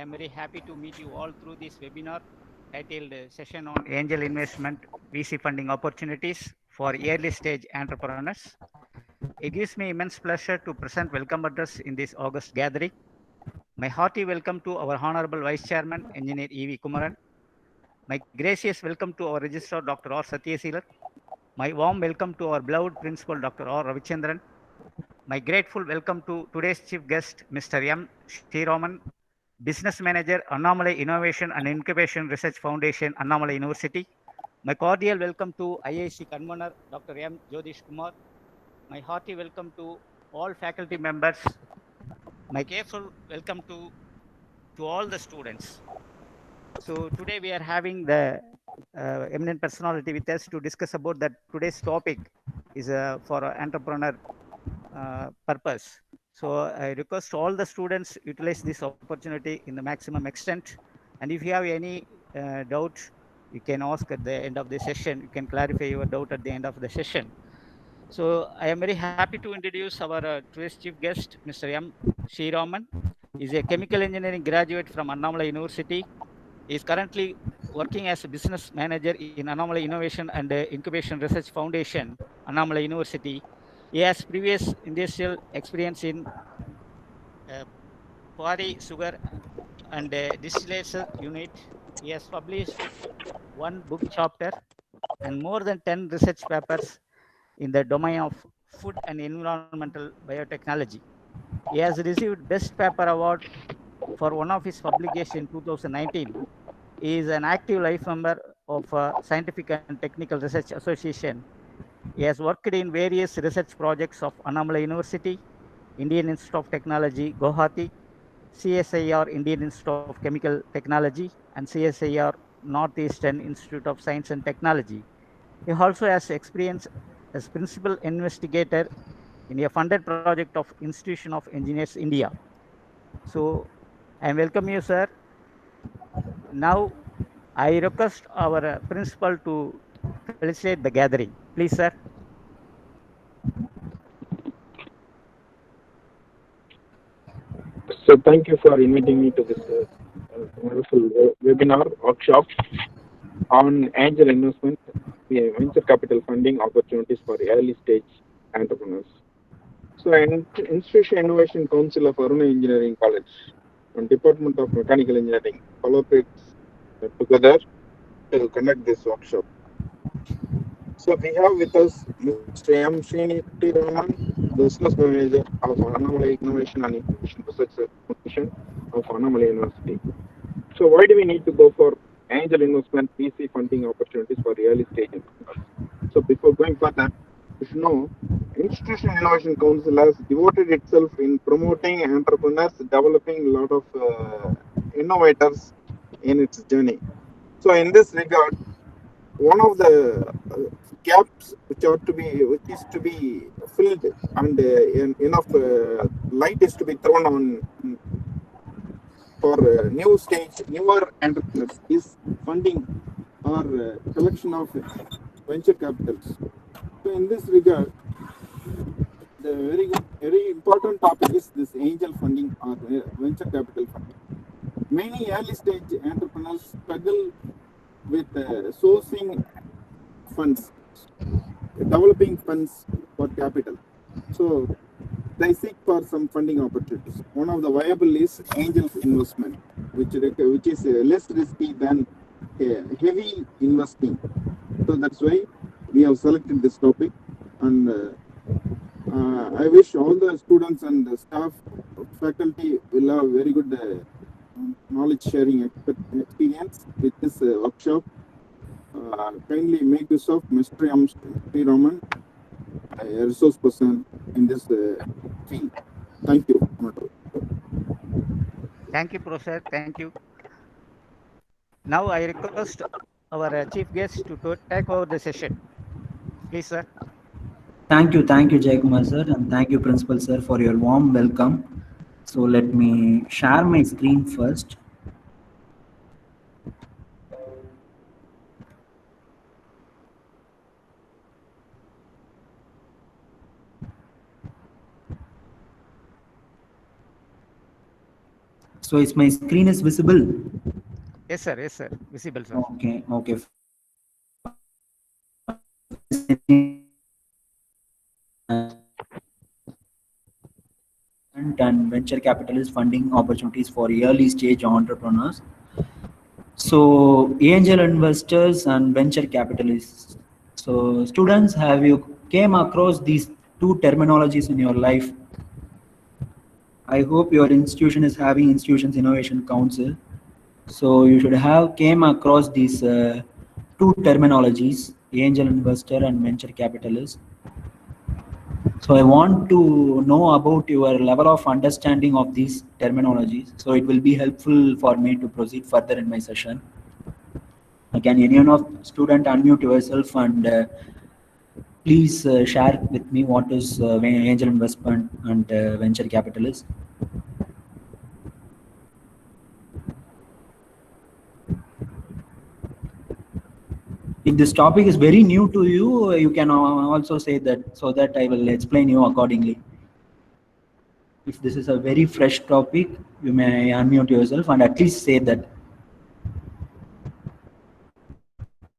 am very happy to meet you all through this webinar titled Session on Angel Investment VC Funding Opportunities for Early Stage Entrepreneurs. It gives me immense pleasure to present welcome address in this August gathering. My hearty welcome to our Honorable Vice Chairman, Engineer E.V. Kumaran. My gracious welcome to our Registrar, Dr. R. Satyaseelar. My warm welcome to our beloved Principal, Dr. R. Ravichandran. My grateful welcome to today's chief guest, Mr. M. Sriroman, Business Manager, Annamalai Innovation and Incubation Research Foundation, Annamalai University. My cordial welcome to IIC Convener, Dr. M. Jyotish Kumar. My hearty welcome to all faculty members. My careful welcome to all the students. So today we are having the eminent personality with us to discuss about that today's topic is for entrepreneur purpose. So I request all the students utilize this opportunity in the maximum extent. And if you have any doubt, you can ask at the end of the session. You can clarify your doubt at the end of the session. So I am very happy to introduce our today's chief guest, Mr. M. Sriroman. He is a chemical engineering graduate from Annamalai University. He is currently working as a business manager in Annamalai Innovation and Incubation Research Foundation, Annamalai University. He has previous industrial experience in uh, quarry, sugar, and distillation unit. He has published one book chapter and more than 10 research papers in the domain of food and environmental biotechnology. He has received Best Paper Award for one of his publications in 2019. He is an active life member of Scientific and Technical Research Association. He has worked in various research projects of Annamalai University, Indian Institute of Technology, Guwahati, CSIR, Indian Institute of Chemical Technology, and CSIR, Northeastern Institute of Science and Technology. He also has experience as principal investigator in a funded project of Institution of Engineers India. So I welcome you, sir. Now I request our principal to facilitate the gathering. Please, sir. So thank you for inviting me to this wonderful webinar workshop on angel investment, venture capital funding opportunities for early stage entrepreneurs. So Institution Innovation Council of Aruna Engineering College and Department of Mechanical Engineering collaborates together to conduct this workshop. So we have with us Mr. M. Sriniraman, Business Manager of Annamalai Innovation and Incubation Research Foundation of Annamalai University. So why do we need to go for angel investment VC funding opportunities for early stage entrepreneurs? So before going further, you should know Institutional Innovation Council has devoted itself in promoting entrepreneurs, developing a lot of innovators in its journey. So in this regard, one of the gaps which is to be filled and enough light is to be thrown on for newer entrepreneurs is funding or collection of venture capitals. So in this regard, the very important topic is this angel funding or venture capital funding. Many early stage entrepreneurs struggle with sourcing funds, developing funds for capital. So they seek for some funding opportunities. One of the viable is angel investment, which is less risky than heavy investing. So that's why we have selected this topic, and I wish all the students and the staff, faculty will have very good knowledge sharing experience with this workshop. Kindly make use of Mr. M. Sriroman, a resource person in this field. Thank you. Thank you, Professor. Thank you. Now I request our chief guest to take over the session. Please, sir. Thank you, Jaykumar sir, and thank you, Principal sir, for your warm welcome. So let me share my screen first. So So is my screen is visible? Yes, sir. Yes, sir. Visible, sir. Okay, okay. And venture capitalist funding opportunities for early stage entrepreneurs. So angel investors and venture capitalists. So students, have you came across these two terminologies in your life? I hope your institution is having Institutions Innovation Council. So you should have came across these two terminologies, angel investor and venture capitalist. So I want to know about your level of understanding of these terminologies. So it will be helpful for me to proceed further in my session. Can anyone of student unmute yourself and please share with me what is angel investment and venture capitalist? If this topic is very new to you, you can also say that so that I will explain you accordingly. If this is a very fresh topic, you may unmute yourself and at least say that.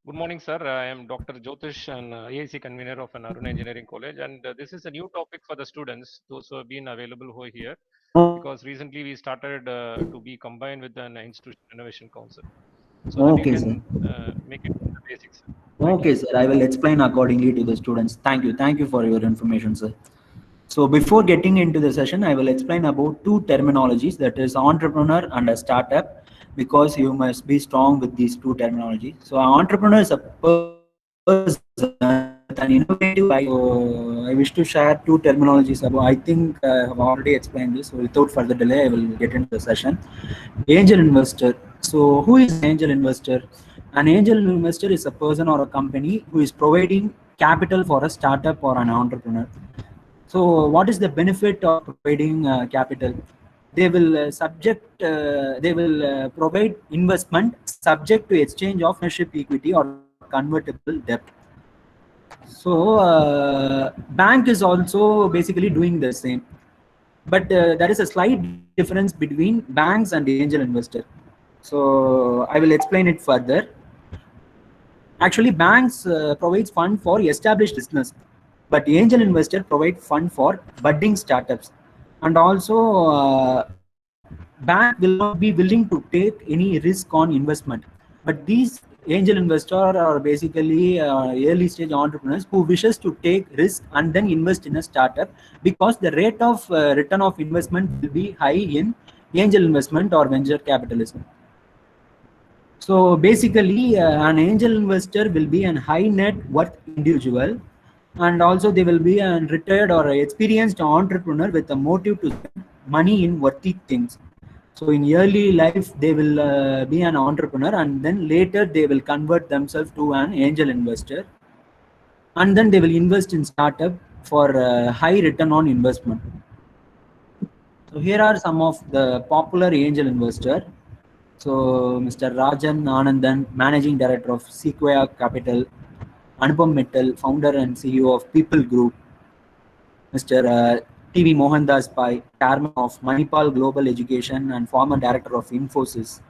Good morning, sir. I am Dr. Jyotish, an AIC convener of an Aruna Engineering College, and this is a new topic for the students, those who have been available over here, because recently we started to be combined with an Institution Innovation Council, so that you can make it the basics. Okay, sir. I will explain accordingly to the students. Thank you. Thank you for your information, sir. So before getting into the session, I will explain about two terminologies, that is entrepreneur and a startup, because you must be strong with these two terminologies. So an entrepreneur is a person, an innovative. I wish to share two terminologies about. I think I have already explained this. So without further delay, I will get into the session. Angel investor. So who is an angel investor? An angel investor is a person or a company who is providing capital for a startup or an entrepreneur. So what is the benefit of providing capital? They will provide investment subject to exchange of ownership equity or convertible debt. So bank is also basically doing the same, but there is a slight difference between banks and angel investor. So I will explain it further. Actually, banks provides fund for established business, but angel investor provide fund for budding startups, and also bank will not be willing to take any risk on investment. But these angel investors are basically early stage entrepreneurs who wishes to take risk and then invest in a startup, because the rate of return of investment will be high in angel investment or venture capitalism. So basically, an angel investor will be an high net worth individual, and also they will be a retired or experienced entrepreneur with a motive to spend money in worthy things. So in early life, they will be an entrepreneur, and then later they will convert themselves to an angel investor, and then they will invest in startup for high return on investment. So here are some of the popular angel investors. So Mr. Rajan Anandan, Managing Director of Sequoia Capital, Anupam Mittal, Founder and CEO of People Group, Mr. T.V. Mohandas Pai, Chairman of Manipal Global Education and former Director of Infosys,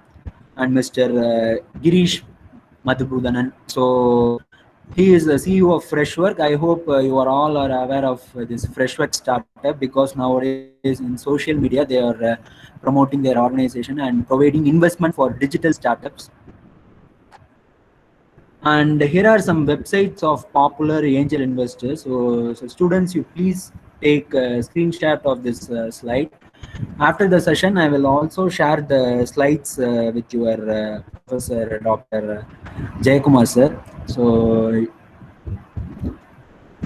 and Mr. Girish Madhubudanan. So he is the CEO of Freshwork. I hope you are all aware of this Freshwork startup, because nowadays in social media they are promoting their organization and providing investment for digital startups. And here are some websites of popular angel investors. So students, you please take a screenshot of this slide. After the session, I will also share the slides with your Professor Dr. Jayakumar sir. So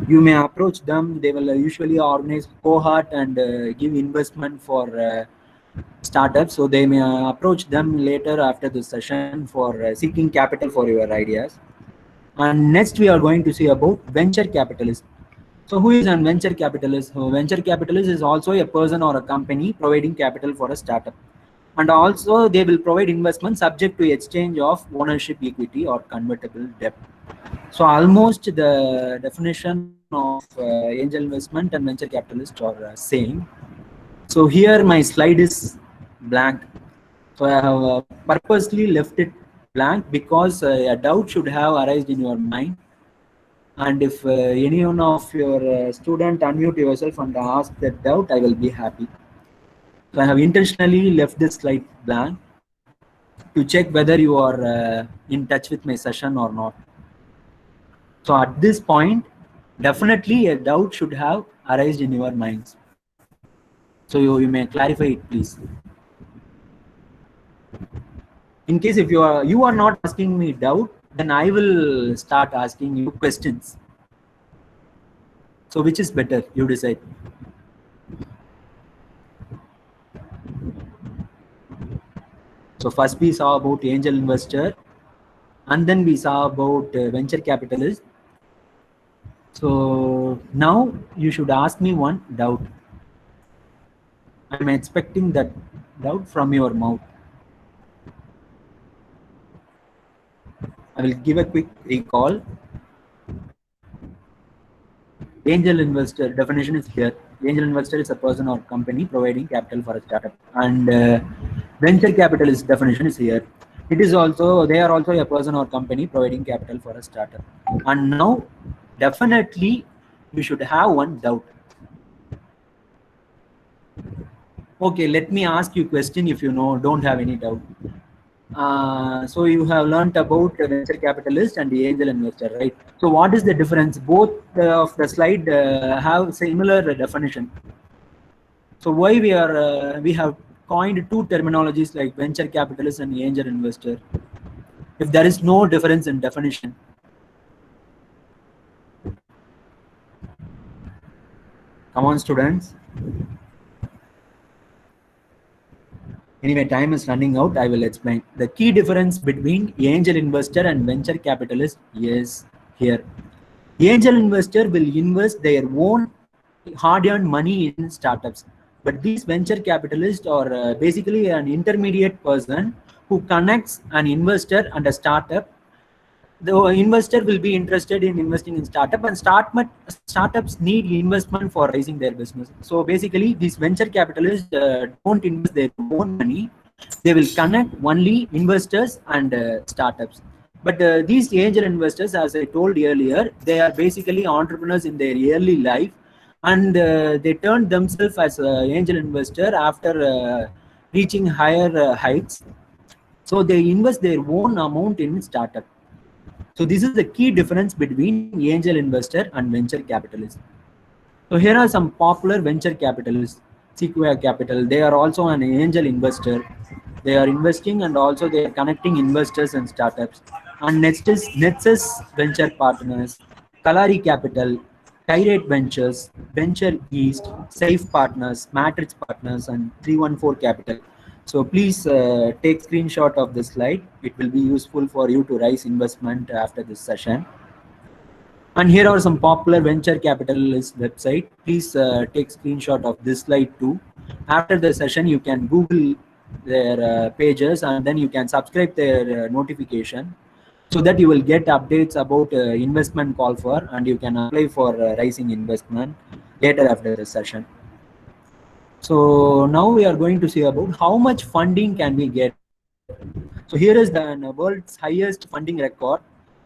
you may approach them. They will usually organize cohort and give investment for startups. So they may approach them later after the session for seeking capital for your ideas. And next we are going to see about venture capitalist. So who is a venture capitalist? So venture capitalist is also a person or a company providing capital for a startup. And also they will provide investment subject to exchange of ownership equity or convertible debt. So almost the definition of angel investment and venture capitalist are same. So here my slide is blank. So I have purposely left it blank because a doubt should have arisen in your mind. And if any one of your student unmute yourself and ask that doubt, I will be happy. So I have intentionally left this slide blank to check whether you are in touch with my session or not. So at this point, definitely a doubt should have arisen in your minds. So you may clarify it, please. In case if you are not asking me doubt, then I will start asking you questions. So which is better? You decide. So first we saw about angel investor, and then we saw about venture capitalist. So now you should ask me one doubt. I'm expecting that doubt from your mouth. I will give a quick recall. Angel investor definition is here. Angel investor is a person or company providing capital for a startup, and venture capitalist definition is here. It is also, they are also a person or company providing capital for a startup. And now definitely you should have one doubt. Okay, let me ask you a question if you don't have any doubt. So you have learnt about venture capitalist and the angel investor, right? So what is the difference? Both of the slide have similar definition. So why we have coined two terminologies like venture capitalist and angel investor if there is no difference in definition? Come on, students. Anyway, time is running out. I will explain. The key difference between angel investor and venture capitalist is here. Angel investor will invest their own hard-earned money in startups, but these venture capitalists are basically an intermediate person who connects an investor and a startup. The investor will be interested in investing in startup, and startups need investment for raising their business. So basically, these venture capitalists don't invest their own money. They will connect only investors and startups. But these angel investors, as I told earlier, they are basically entrepreneurs in their early life, and they turn themselves as an angel investor after reaching higher heights. So they invest their own amount in startup. So this is the key difference between angel investor and venture capitalist. So here are some popular venture capitalists. Sequoia Capital, they are also an angel investor. They are investing and also they are connecting investors and startups. And next is Nexus Venture Partners, Kalari Capital, Kyrate Ventures, Venture East, Safe Partners, Matrix Partners, and 314 Capital. So please take screenshot of this slide. It will be useful for you to raise investment after this session. And here are some popular venture capitalist website. Please take screenshot of this slide too. After the session, you can Google their pages and then you can subscribe their notification so that you will get updates about investment call for, and you can apply for raising investment later after the session. So now we are going to see about how much funding can we get. So here is the world's highest funding record.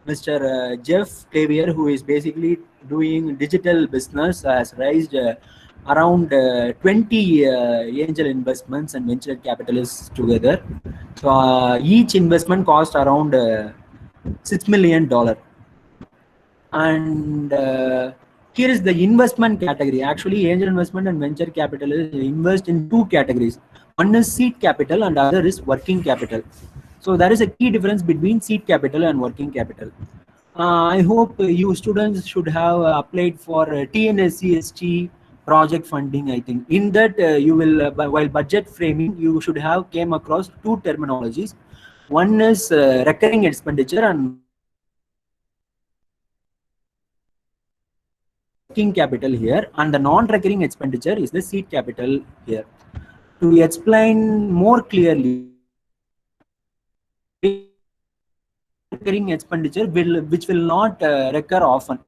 Mr. Jeff Clavier, who is basically doing digital business, has raised around 20 angel investments and venture capitalists together. So each investment cost around $6 million. And here is the investment category. Actually, angel investment and venture capitalists invest in two categories. One is seed capital and other is working capital. So there is a key difference between seed capital and working capital. I hope you students should have applied for TNSCST project funding. I think in that you will, while budget framing, you should have came across two terminologies. One is recurring expenditure and working capital here, and the non-recurring expenditure is the seed capital here. To explain more clearly, recurring expenditure which will not recur often.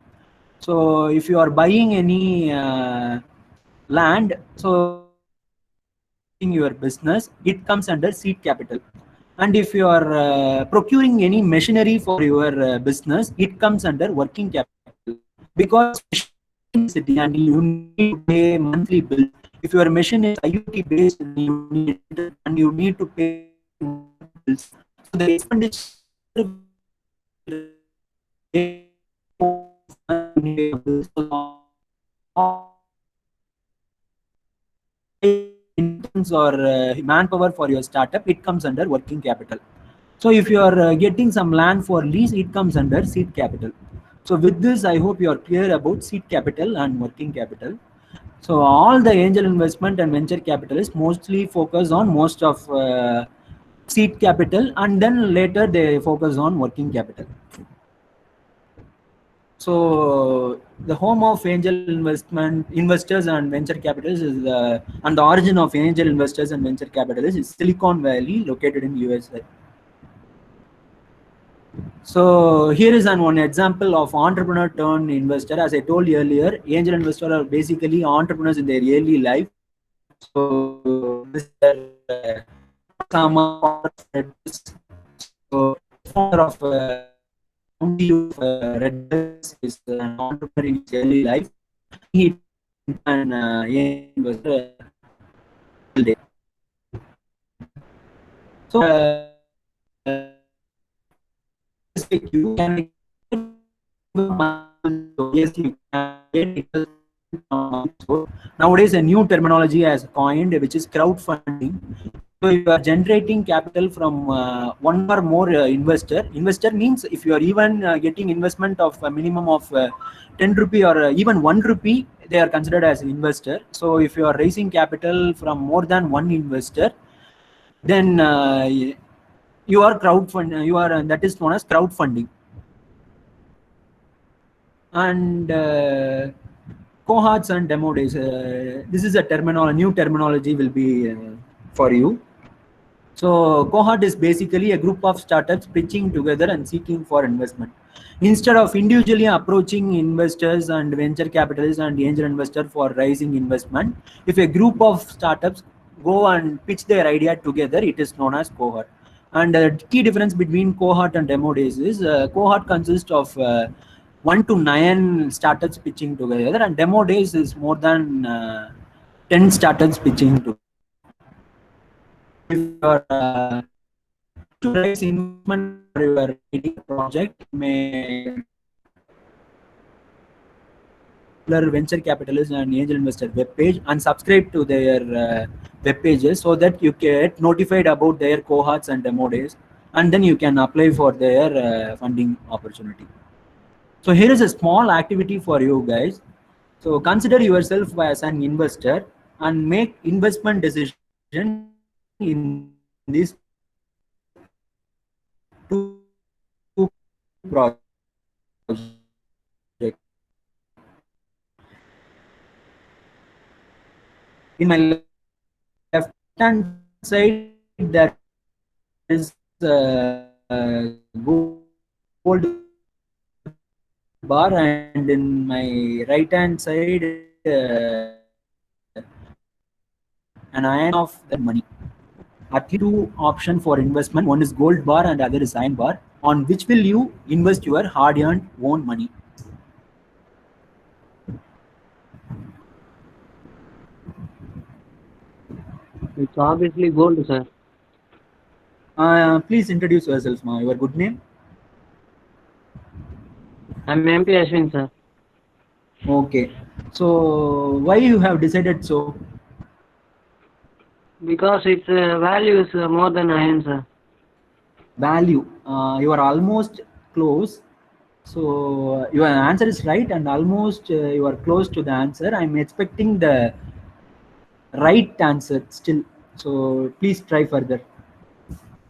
So if you are buying any land, so your business, it comes under seed capital. And if you are procuring any machinery for your business, it comes under working capital, because city and you need to pay monthly bill. If your machine is IoT based, and you need to pay bills, so the expenditure in terms or manpower for your startup, it comes under working capital. So if you are getting some land for lease, it comes under seed capital. So with this, I hope you are clear about seed capital and working capital. So all the angel investment and venture capitalists mostly focus on most of seed capital, and then later they focus on working capital. So the home of angel investors and venture capitalists is and the origin of angel investors and venture capitalists is Silicon Valley, located in USA. So here is one example of entrepreneur turned investor. As I told you earlier, angel investors are basically entrepreneurs in their early life. So this is so founder of Red Bull is an entrepreneur in his early life. He an investor. So you can nowadays a new terminology has coined, which is crowdfunding. So you are generating capital from one or more investor. Investor means if you are even getting investment of a minimum of 10 rupee or even 1 rupee, they are considered as an investor. So if you are raising capital from more than one investor, then you are crowdfund. That is known as crowdfunding. And cohorts and demo days. This is a new terminology will be for you. So cohort is basically a group of startups pitching together and seeking for investment. Instead of individually approaching investors and venture capitalists and angel investor for raising investment, if a group of startups go and pitch their idea together, it is known as cohort. And the key difference between cohort and demo days is cohort consists of 1 to 9 startups pitching together, and demo days is more than 10 startups pitching together. If you are to raise investment for your project, may venture capitalist and angel investor web page and subscribe to their web pages, so that you get notified about their cohorts and demo days, and then you can apply for their funding opportunity. So here is a small activity for you guys. So consider yourself as an investor and make investment decision in these two projects. In my left hand side, there is gold bar, and in my right hand side an iron of the money. At least two options for investment. One is gold bar and other is iron bar. On which will you invest your hard-earned own money? It's obviously gold, sir. Please introduce yourself, ma. Your good name? I'm MP Ashwin, sir. Okay. So why you have decided so? Because its value is more than iron, sir. Value. You are almost close. So your answer is right, and almost you are close to the answer. I'm expecting the right answer still. So please try further.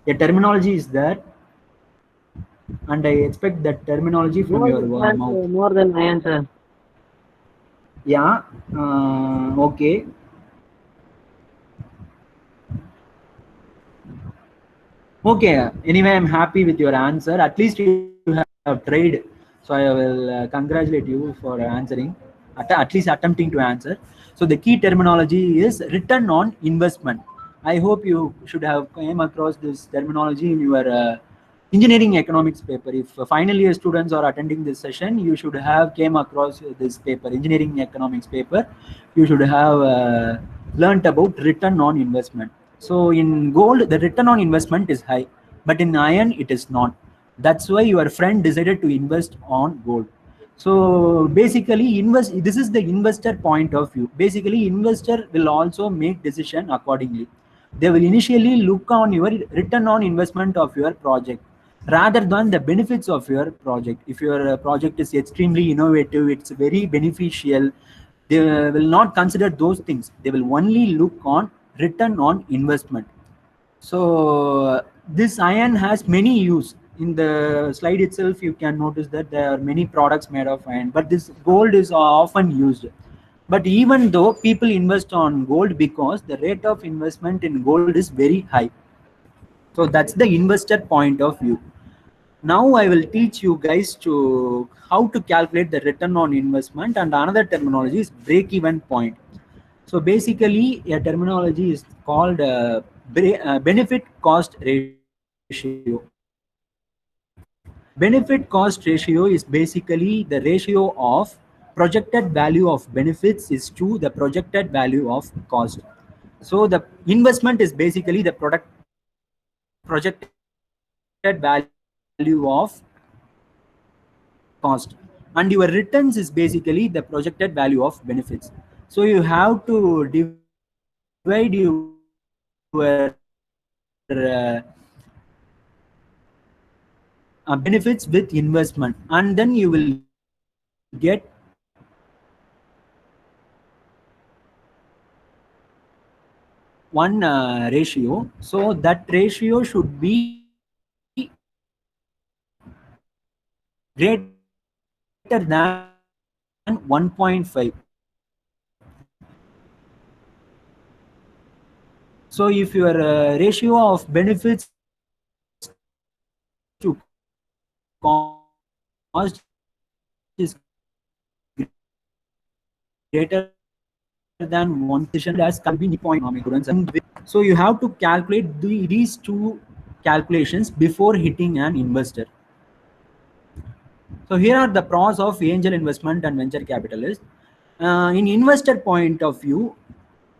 The terminology is there, and I expect that terminology from your mouth. More than iron, sir. Yeah. Okay. Okay. Anyway, I'm happy with your answer. At least you have tried. So I will congratulate you for answering, at least attempting to answer. So the key terminology is return on investment. I hope you should have came across this terminology in your engineering economics paper. If final year students are attending this session, you should have came across this paper, engineering economics paper. You should have learnt about return on investment. So in gold, the return on investment is high, but in iron, it is not. That's why your friend decided to invest on gold. So basically, this is the investor point of view. Basically, investor will also make decision accordingly. They will initially look on your return on investment of your project rather than the benefits of your project. If your project is extremely innovative, it's very beneficial, they will not consider those things. They will only look on return on investment. So this iron has many use. In the slide itself, you can notice that there are many products made of iron, but this gold is often used. But even though people invest on gold because the rate of investment in gold is very high. So that's the investor point of view. Now I will teach you guys to how to calculate the return on investment, and another terminology is break-even point. So basically, a terminology is called benefit cost ratio. Benefit cost ratio is basically the ratio of projected value of benefits is to the projected value of cost. So the investment is basically the projected value of cost, and your returns is basically the projected value of benefits. So you have to divide your benefits with investment, and then you will get one ratio. So that ratio should be greater than 1.5. So if your ratio of benefits to cost is greater than 1, as can be point. So you have to calculate these two calculations before hitting an investor. So here are the pros of angel investment and venture capitalist. In investor point of view,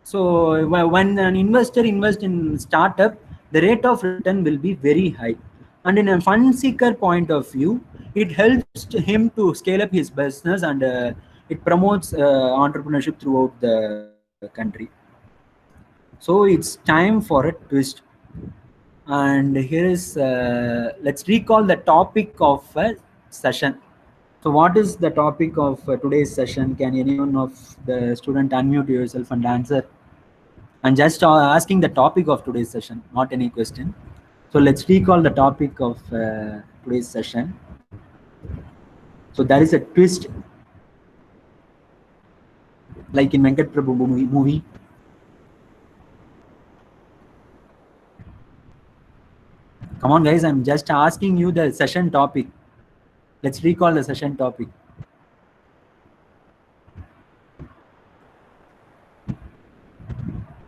so when an investor invests in startup, the rate of return will be very high. And in a fund seeker point of view, it helps him to scale up his business, and it promotes entrepreneurship throughout the country. So it's time for a twist. And here is, let's recall the topic of a session. So what is the topic of today's session? Can anyone of the student unmute yourself and answer? And just asking the topic of today's session, not any question. So let's recall the topic of today's session. So there is a twist, like in Venkat Prabhu movie. Come on guys, I'm just asking you the session topic. Let's recall the session topic.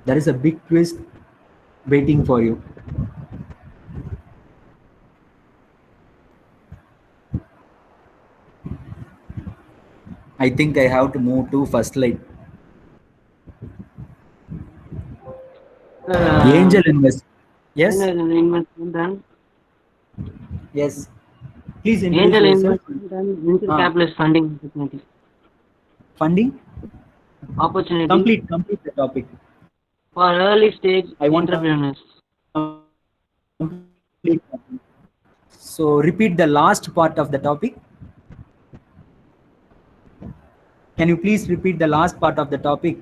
There is a big twist waiting for you. I think I have to move to first slide. Angel invest. Yes. Investment and Yes. Please angel introduce yourself. investment and venture capitalist funding opportunity. Funding. Opportunity Complete the topic. for early stage I want entrepreneurs. So repeat the last part of the topic. Can you please repeat the last part of the topic?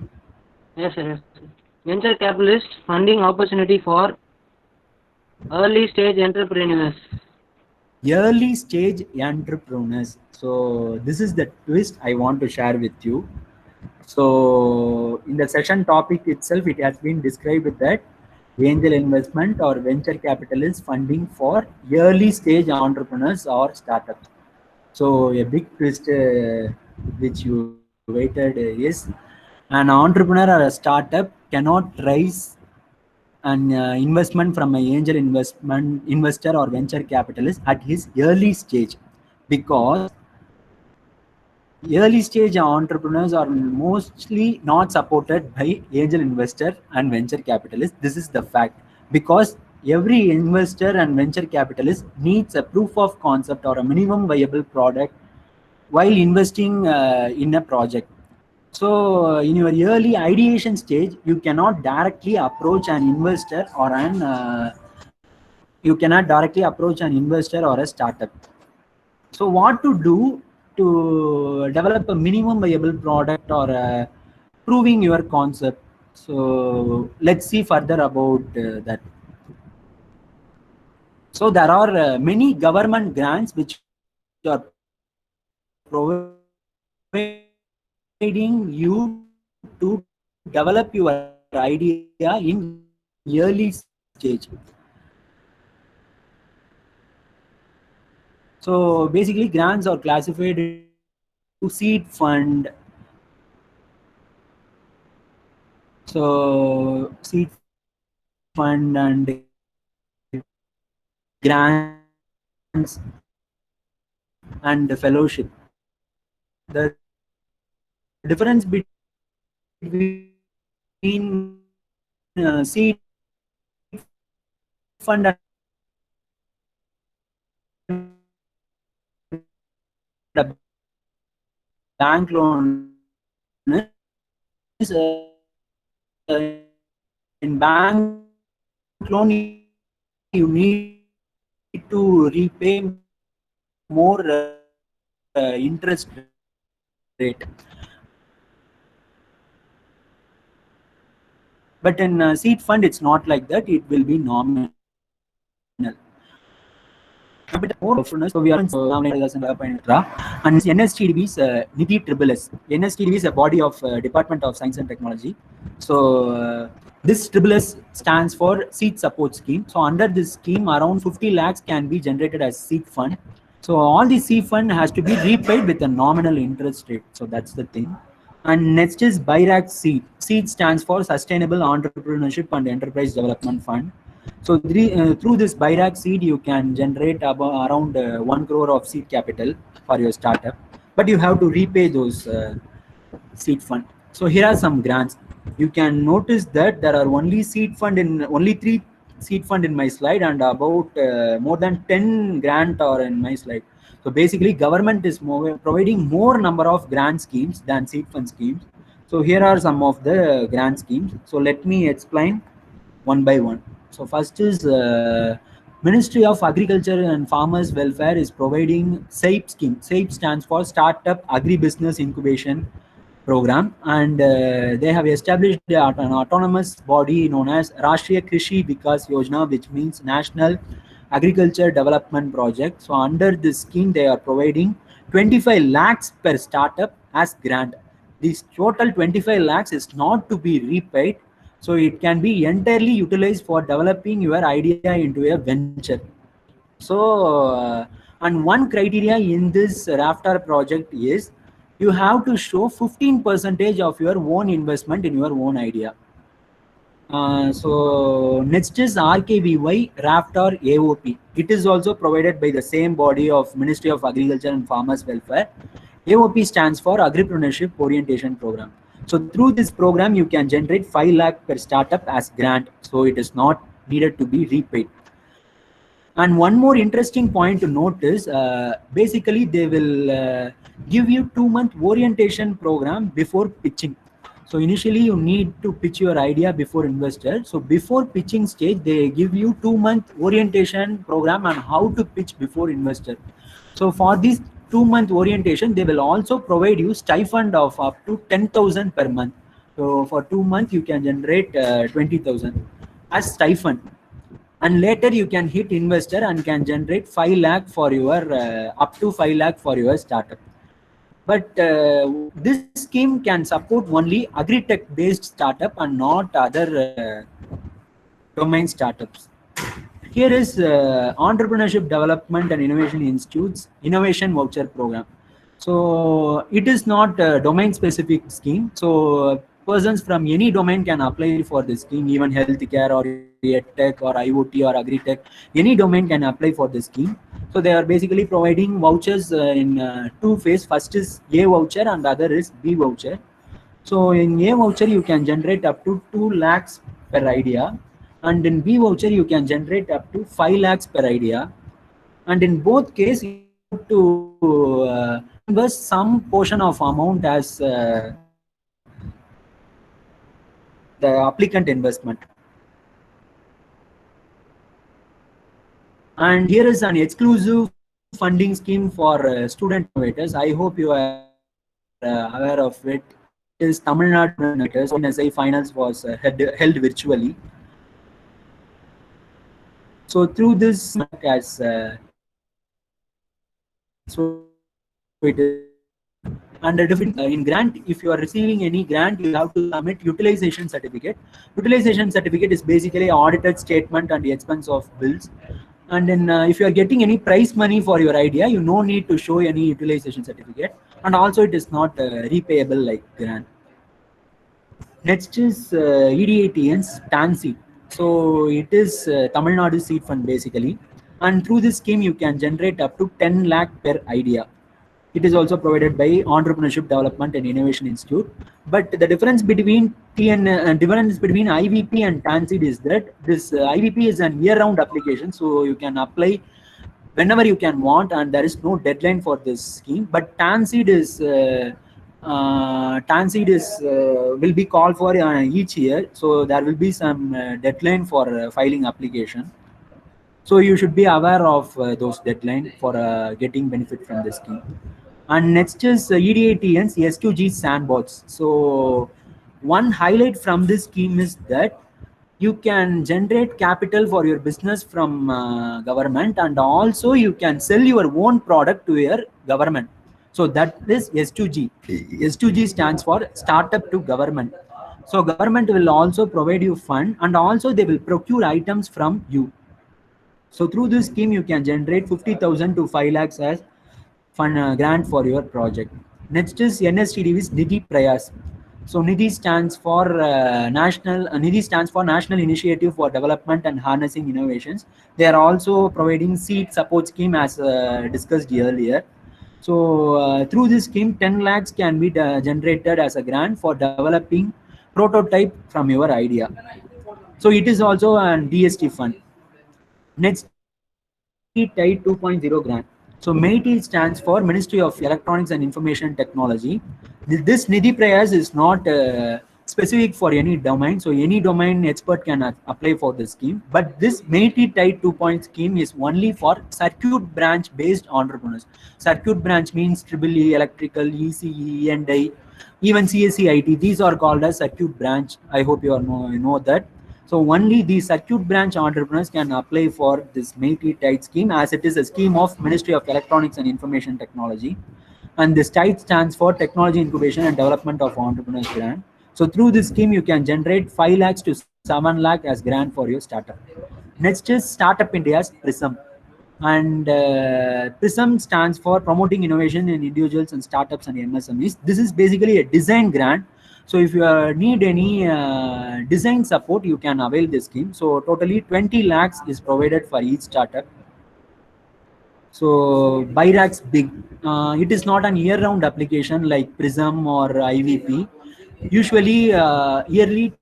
Yes, sir. Yes, sir. Venture capitalist funding opportunity for early stage entrepreneurs. Early stage entrepreneurs. So this is the twist I want to share with you. So in the session topic itself, it has been described that angel investment or venture capitalist funding for early stage entrepreneurs or startups. So a big twist which you waited is an entrepreneur or a startup cannot raise an investment from an angel investor or venture capitalist at his early stage, because early stage entrepreneurs are mostly not supported by angel investor and venture capitalist. This is the fact, because every investor and venture capitalist needs a proof of concept or a minimum viable product while investing in a project. So in your early ideation stage, you cannot directly approach an investor or a startup. So what to do to develop a minimum viable product or proving your concept? So let's see further about that. So there are many government grants which are providing you to develop your idea in early stage. So basically, grants are classified into seed fund. So seed fund and grants and fellowship. The difference between seed fund and a bank loan is in bank loan you need to repay more interest rate. But in seed fund, it's not like that. It will be nominal. A bit more openness. So we are and NSTDB is Nidhi SSS. NSTDB is a body of Department of Science and Technology. So this SSS stands for Seed Support Scheme. So under this scheme, around 50 lakhs can be generated as seed fund. So all the seed fund has to be repaid with a nominal interest rate. So that's the thing. And next is BIRAC Seed. Seed stands for Sustainable Entrepreneurship and Enterprise Development Fund. So through this BIRAC Seed, you can generate around 1 crore of seed capital for your startup, but you have to repay those seed fund. So here are some grants. You can notice that there are only 3 seed fund in my slide, and about more than 10 grant are in my slide. So basically, government is providing more number of grant schemes than seed fund schemes. So here are some of the grant schemes. So let me explain one by one. So first is Ministry of Agriculture and Farmers Welfare is providing SAPE scheme. SAPE stands for Startup Agribusiness Incubation Program, and they have established an autonomous body known as Rashtriya Krishi Vikas Yojana, which means National Agriculture Development Project. So under this scheme, they are providing 25 lakhs per startup as grant. This total 25 lakhs is not to be repaid. So it can be entirely utilized for developing your idea into a venture. So, and one criteria in this Raftar project is you have to show 15% of your own investment in your own idea. So next is RKVY Raftar AOP. It is also provided by the same body of Ministry of Agriculture and Farmers Welfare. AOP stands for Agripreneurship Orientation Program. So through this program, you can generate 5 lakh per startup as grant. So it is not needed to be repaid. And one more interesting point to note is basically they will give you 2-month orientation program before pitching. So initially you need to pitch your idea before investor. So before pitching stage, they give you 2-month orientation program on how to pitch before investor. So for this 2-month orientation, they will also provide you stipend of up to 10,000 per month. So for 2 months, you can generate 20,000 as stipend. And later you can hit investor and can generate 5 lakh for your up to 5 lakh for your startup. But this scheme can support only agri-tech based startup and not other domain startups. Here is Entrepreneurship Development and Innovation Institute's Innovation Voucher Program. So it is not a domain specific scheme. So persons from any domain can apply for this scheme, even healthcare or tech or IoT or agri-tech. Any domain can apply for this scheme. So they are basically providing vouchers in two phases. First is A voucher and the other is B voucher. So in A voucher, you can generate up to 2 lakhs per idea. And in B voucher, you can generate up to 5 lakhs per idea. And in both cases, you have to invest some portion of amount as the applicant investment. And here is an exclusive funding scheme for student innovators. I hope you are aware of it. It is Tamil Nadu Innovators. NSI Finals was held virtually. So through this, as so it is and a different in grant, if you are receiving any grant, you have to submit utilization certificate. Utilization certificate is basically audited statement and the expense of bills. And then if you are getting any prize money for your idea, you no need to show any utilization certificate. And also it is not repayable like grant. Next is EDATN's TAN seed. So it is Tamil Nadu seed fund basically. And through this scheme, you can generate up to 10 lakh per idea. It is also provided by Entrepreneurship Development and Innovation Institute. But the difference between IVP and TANSEED is that this IVP is an year-round application, so you can apply whenever you can want, and there is no deadline for this scheme. But TANSEED is will be called for each year, so there will be some deadline for filing application. So you should be aware of those deadlines for getting benefit from this scheme. And next is EDATN's SQG sandbox. So one highlight from this scheme is that you can generate capital for your business from government, and also you can sell your own product to your government. So that is S2G. S2G stands for Startup to Government. So government will also provide you fund, and also they will procure items from you. So through this scheme, you can generate 50,000 to 5 lakhs as fund grant for your project. Next is NSTDV's Nidhi Prayas. So Nidhi stands for National Initiative for Development and Harnessing Innovations. They are also providing seed support scheme as discussed earlier. So through this scheme, 10 lakhs can be generated as a grant for developing prototype from your idea. So it is also an DST fund. Next, TIDE 2.0 grant. So MeitY stands for Ministry of Electronics and Information Technology. This Nidhi Prayas is not specific for any domain. So any domain expert can apply for this scheme. But this MeitY TIDE 2.0 scheme is only for circuit branch based entrepreneurs. Circuit branch means EEE, electrical, ECE, E&I, even CSE IT. These are called as circuit branch. I hope you know that. So only the circuit branch entrepreneurs can apply for this MeitY TIDE scheme, as it is a scheme of Ministry of Electronics and Information Technology. And this TIDE stands for Technology Incubation and Development of Entrepreneurs Grant. So through this scheme, you can generate 5 lakhs to 7 lakh as grant for your startup. Next is Startup India's PRISM. And PRISM stands for Promoting Innovation in Individuals and Startups and MSMEs. This is basically a design grant. So if you need any design support, you can avail this scheme. So totally 20 lakhs is provided for each startup. So BIRAC's big. It is not an year-round application like PRISM or IVP. Usually yearly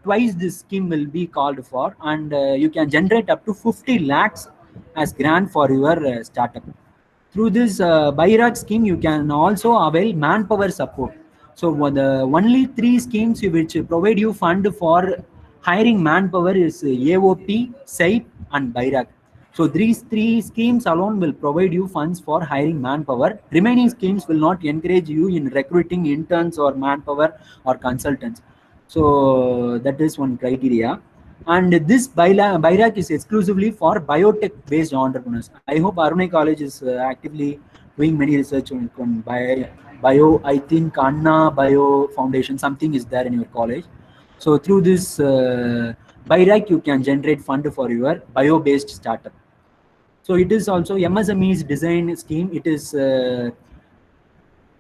twice this scheme will be called for, and you can generate up to 50 lakhs as grant for your startup. Through this BIRAC scheme, you can also avail manpower support. So the only 3 schemes which provide you fund for hiring manpower is AOP, SAIP and BIRAC. So these 3 schemes alone will provide you funds for hiring manpower. Remaining schemes will not encourage you in recruiting interns or manpower or consultants. So that is one criteria. And this BIRAC is exclusively for biotech-based entrepreneurs. I hope Arunai College is actively doing many research on bio. I think Anna Bio Foundation, something is there in your college. So through this BIRAC, you can generate fund for your bio-based startup. So it is also MSME's design scheme. It is the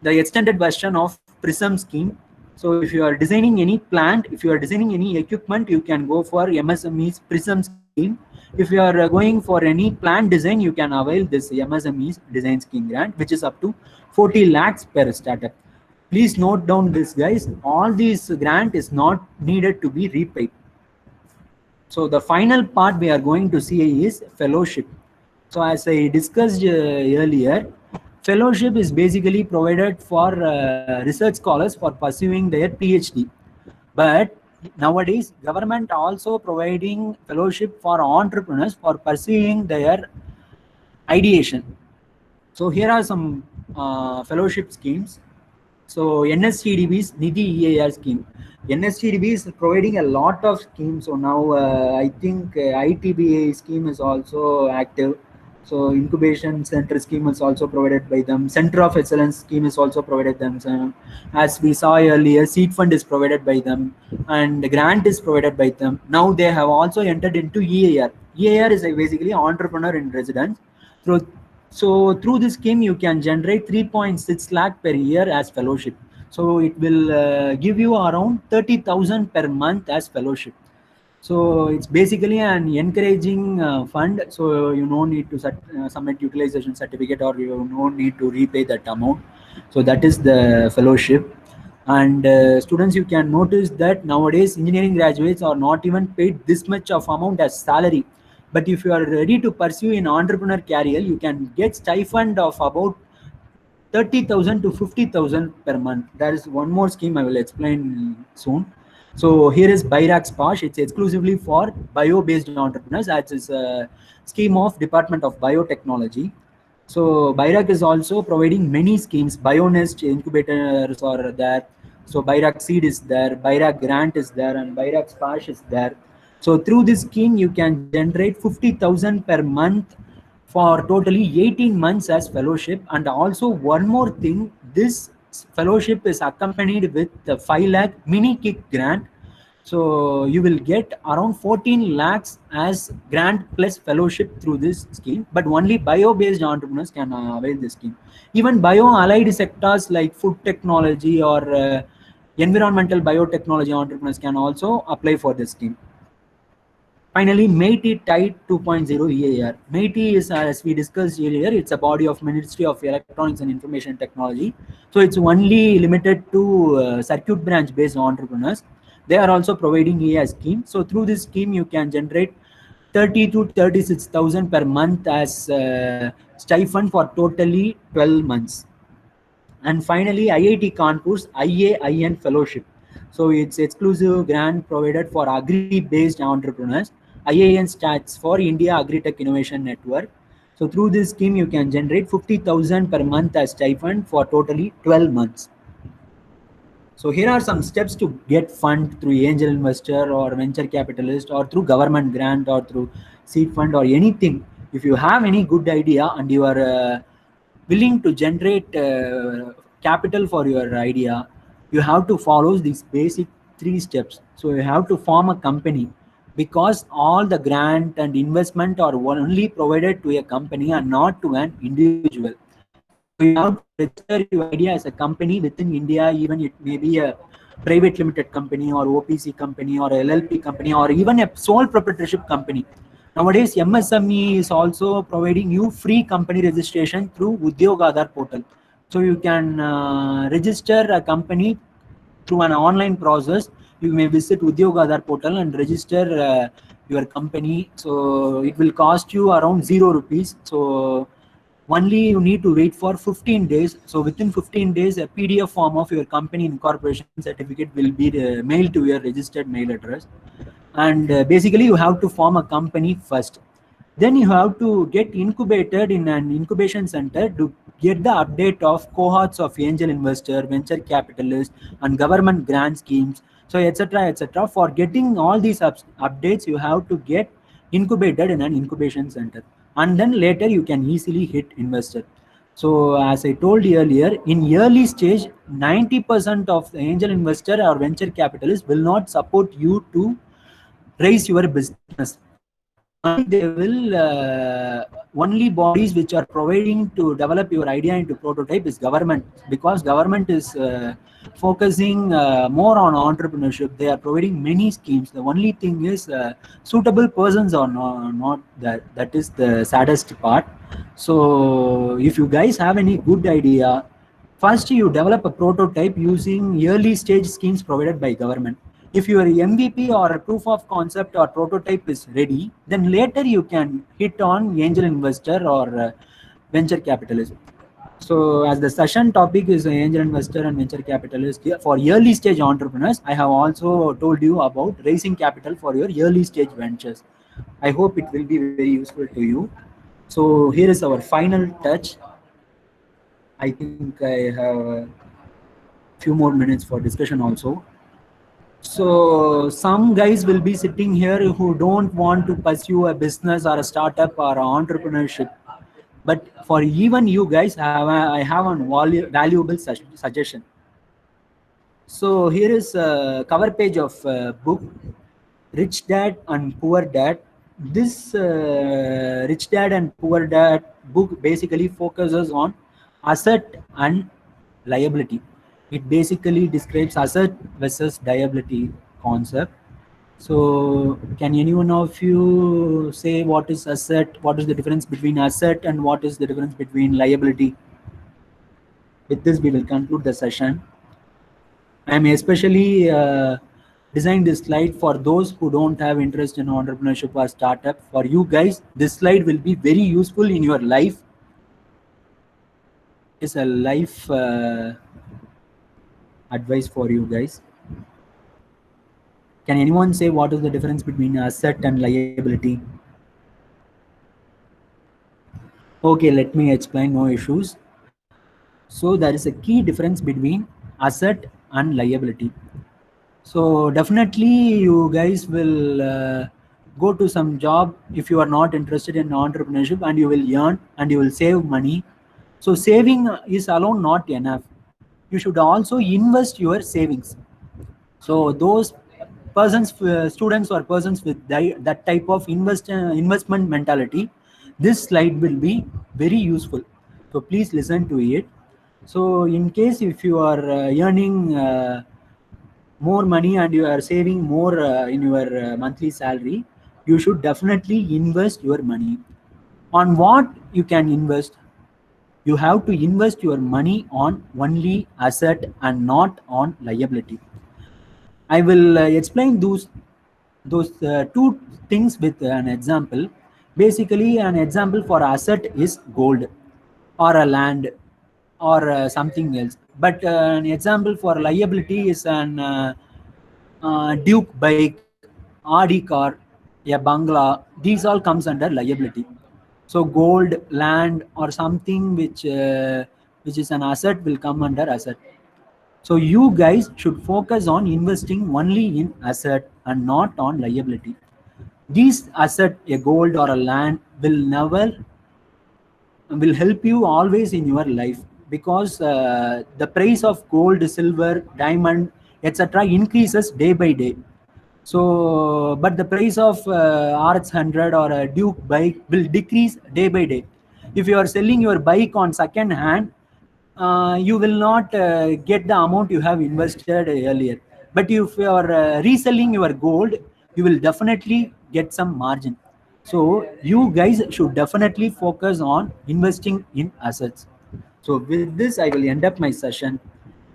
extended version of PRISM scheme. So if you are designing any plant, if you are designing any equipment, you can go for MSME's PRISM scheme. If you are going for any plant design, you can avail this MSME's design scheme grant, which is up to 40 lakhs per startup. Please note down this, guys. All these grant is not needed to be repaid. So the final part we are going to see is fellowship. So as I discussed earlier, fellowship is basically provided for research scholars for pursuing their PhD. But nowadays, government also providing fellowship for entrepreneurs for pursuing their ideation. So here are some fellowship schemes. So NSTDB's Nidhi EAR scheme. NSTDB is providing a lot of schemes. So now I think ITBA scheme is also active. So incubation center scheme is also provided by them. Center of Excellence scheme is also provided them. So as we saw earlier, seed fund is provided by them, and the grant is provided by them. Now they have entered into EAR. EAR is basically entrepreneur in residence. So through this scheme, you can generate 3.6 lakh per year as fellowship. So it will give you around 30,000 per month as fellowship. So it's basically an encouraging fund. So you no need to submit utilization certificate, or you no need to repay that amount. So that is the fellowship. And students, you can notice that nowadays engineering graduates are not even paid this much of amount as salary. But if you are ready to pursue an entrepreneur career, you can get stipend of about 30,000 to 50,000 per month. There is one more scheme I will explain soon. So here is BIRAC SPARSH. It's exclusively for bio-based entrepreneurs. That is a scheme of Department of Biotechnology. So BIRAC is also providing many schemes. BioNest incubators are there. So BIRAC Seed is there. BIRAC Grant is there, and BIRAC SPARSH is there. So through this scheme, you can generate 50,000 per month for totally 18 months as fellowship. And also one more thing, this fellowship is accompanied with the 5 lakh mini kick grant. So you will get around 14 lakhs as grant plus fellowship through this scheme, but only bio-based entrepreneurs can avail this scheme. Even bio-allied sectors like food technology or environmental biotechnology entrepreneurs can also apply for this scheme. Finally, MeitY Tide 2.0 EAR. MeitY is, as we discussed earlier, it's a body of Ministry of Electronics and Information Technology. So it's only limited to circuit branch based entrepreneurs. They are also providing EAR scheme. So through this scheme, you can generate 30 to 36,000 per month as stipend for totally 12 months. And finally, IIT Kanpur's IAIN Fellowship. So it's exclusive grant provided for agri-based entrepreneurs. IAIN stands for India Agri-Tech Innovation Network. So through this scheme, you can generate 50,000 per month as stipend for totally 12 months. So here are some steps to get fund through angel investor or venture capitalist, or through government grant, or through seed fund, or anything. If you have any good idea and you are willing to generate capital for your idea, you have to follow these basic 3 steps. So you have to form a company, because all the grant and investment are only provided to a company and not to an individual. So you have to register your idea as a company within India. Even it may be a private limited company, or OPC company, or LLP company, or even a sole proprietorship company. Nowadays, MSME is also providing you free company registration through Udyogadar portal. So you can register a company through an online process. You may visit Udyogadar portal and register your company. So it will cost you around 0 rupees. So only you need to wait for 15 days. So within 15 days, a PDF form of your company incorporation certificate will be mailed to your registered mail address. And basically, you have to form a company first. Then you have to get incubated in an incubation center to get the update of cohorts of angel investor, venture capitalist, and government grant schemes. So etc. etc. For getting all these updates, you have to get incubated in an incubation center, and then later you can easily hit investor. So as I told you earlier, in early stage, 90% of the angel investor or venture capitalist will not support you to raise your business. They will only bodies which are providing to develop your idea into prototype is government, because government is focusing more on entrepreneurship. They are providing many schemes. The only thing is suitable persons are not that. That is the saddest part. So if you guys have any good idea, first you develop a prototype using early stage schemes provided by government. If your MVP or a proof of concept or prototype is ready, then later you can hit on angel investor or venture capitalist. So as the session topic is angel investor and venture capitalist for early stage entrepreneurs, I have also told you about raising capital for your early stage ventures. I hope it will be very useful to you. So here is our final touch. I think I have a few more minutes for discussion also. So some guys will be sitting here who don't want to pursue a business or a startup or entrepreneurship. But for even you guys, I have a valuable suggestion. So here is a cover page of book, Rich Dad and Poor Dad. This Rich Dad and Poor Dad book basically focuses on asset and liability. It basically describes asset versus liability concept. So can anyone of you say what is asset, what is the difference between asset and what is the difference between liability? With this, we will conclude the session. I am especially designed this slide for those who don't have interest in entrepreneurship or startup. For you guys, this slide will be very useful in your life. It's a life advice for you guys. Can anyone say what is the difference between asset and liability? Okay, let me explain, no issues. So there is a key difference between asset and liability. So definitely you guys will go to some job if you are not interested in entrepreneurship, and you will earn and you will save money. So saving is alone not enough. You should also invest your savings. So those persons, students or persons with that type of investment mentality, this slide will be very useful. So please listen to it. So in case if you are earning more money and you are saving more in your monthly salary, you should definitely invest your money. On what you can invest? You have to invest your money on only asset and not on liability. I will explain those two things with an example. Basically, an example for asset is gold or a land or something else. But an example for liability is an Duke bike, Audi car, a bungalow. These all comes under liability. So gold, land, or something which is an asset will come under asset. So you guys should focus on investing only in asset and not on liability. These asset, a gold or a land, will help you always in your life, because the price of gold, silver, diamond, etc. increases day by day. So, but the price of RX100 or a Duke bike will decrease day by day. If you are selling your bike on second hand, you will not get the amount you have invested earlier. But if you are reselling your gold, you will definitely get some margin. So you guys should definitely focus on investing in assets. So with this, I will end up my session.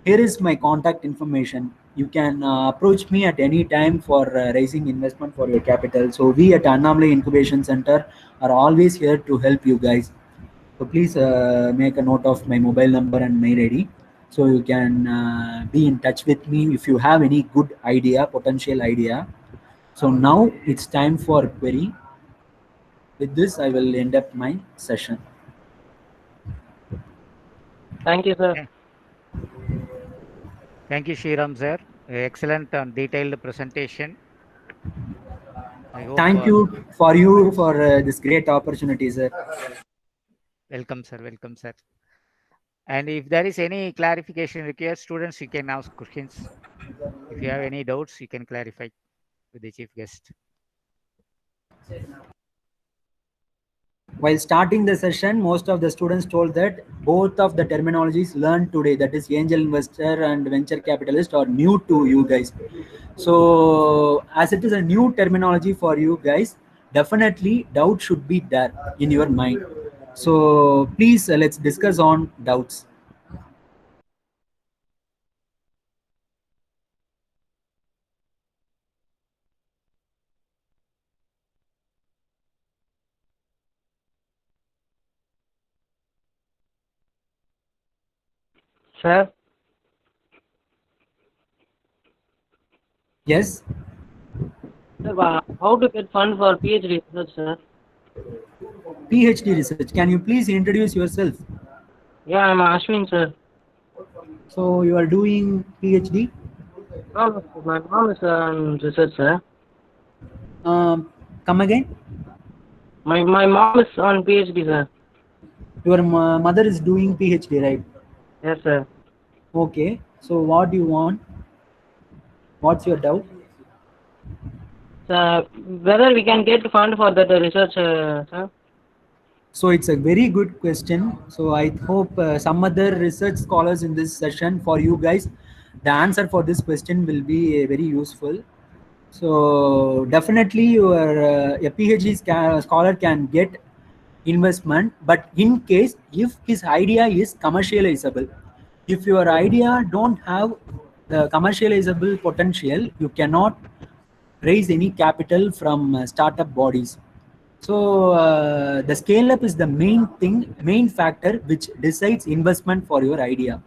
Here is my contact information. You can approach me at any time for raising investment for your capital. So we at Annamalai Incubation Center are always here to help you guys. So please make a note of my mobile number and mail ID. So you can be in touch with me if you have any good idea, potential idea. So now it's time for query. With this, I will end up my session. Thank you, sir. Thank you, Shriram sir. Excellent and detailed presentation. I hope, Thank you for this great opportunity, sir. Welcome, sir. Welcome, sir. And if there is any clarification required, students, you can ask questions. If you have any doubts, you can clarify with the chief guest. While starting the session, most of the students told that both of the terminologies learned today, that is angel investor and venture capitalist, are new to you guys. So as it is a new terminology for you guys, definitely doubt should be there in your mind. So please let's discuss on doubts. Sir, Yes. sir, how to get fund for PhD research, sir? PhD research. Can you please introduce yourself? Yeah, I'm Ashwin, sir. So you are doing PhD? No, my mom is on research, sir. Come again? My mom is on PhD, sir. Your mother is doing PhD, right? Yes, sir. Okay. So what do you want? What's your doubt? Sir, whether we can get fund for that research, sir? So it's a very good question. So I hope some other research scholars in this session for you guys, the answer for this question will be very useful. So definitely a PhD scholar can get investment, but in case if his idea is commercializable, if your idea don't have the commercializable potential, you cannot raise any capital from startup bodies. So the scale up is the main factor which decides investment for your idea.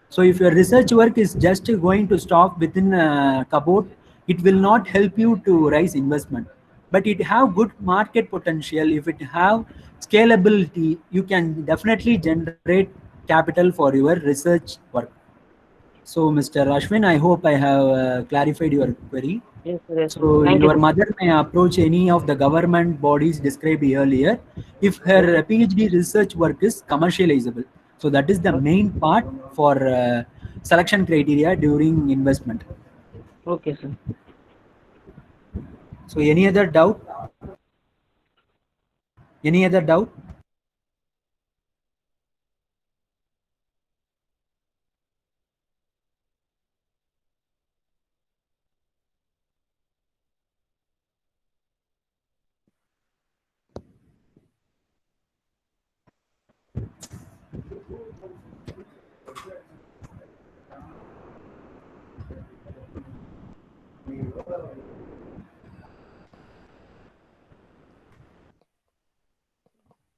So if your research work is just going to stop within a cupboard, it will not help you to raise investment. But it have good market potential. If it have scalability, you can definitely generate capital for your research work. So Mr. Ashwin, I hope I have clarified your query. Yes, sir. Yes, sir. So Thank your you. mother may approach any of the government bodies described earlier if her PhD research work is commercializable. So that is the main part for selection criteria during investment. Okay, sir. So any other doubt? Any other doubt?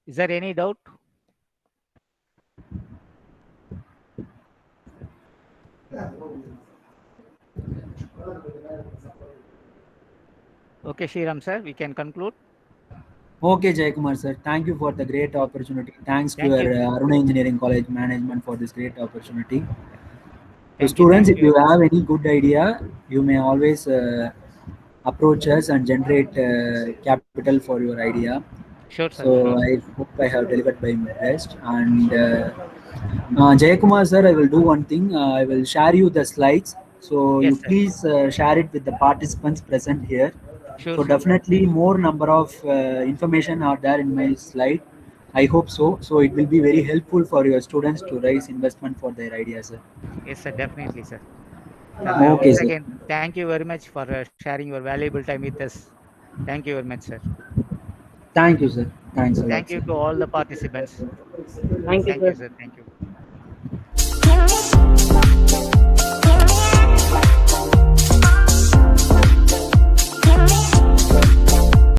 Is there any doubt? Okay, Shriram sir, we can conclude. Okay, Jayakumar sir, thank you for the great opportunity. Thanks to Thank your you. Aruna Engineering College management for this great opportunity. So Thank you. students, Thank if you you. have any good idea, you may always approach us and generate capital for your idea. Sure, sir. So Sure, sir. I hope I have delivered by my best. And Jayakumar sir, I will do one thing. I will share you the slides. So you Yes, sir. please share it with the participants present here. Sure, So sir. definitely more number of information are there in my slide. I hope so. So it will be very helpful for your students to raise investment for their ideas, sir. Yes, sir. Definitely, sir. Sir, Okay, once sir. again, thank you very much for sharing your valuable time with us. Thank you very much, sir. Thank you, sir. Thanks a lot, Thank you sir. to all the participants. Thank you, Thank sir. you, sir. Thank you.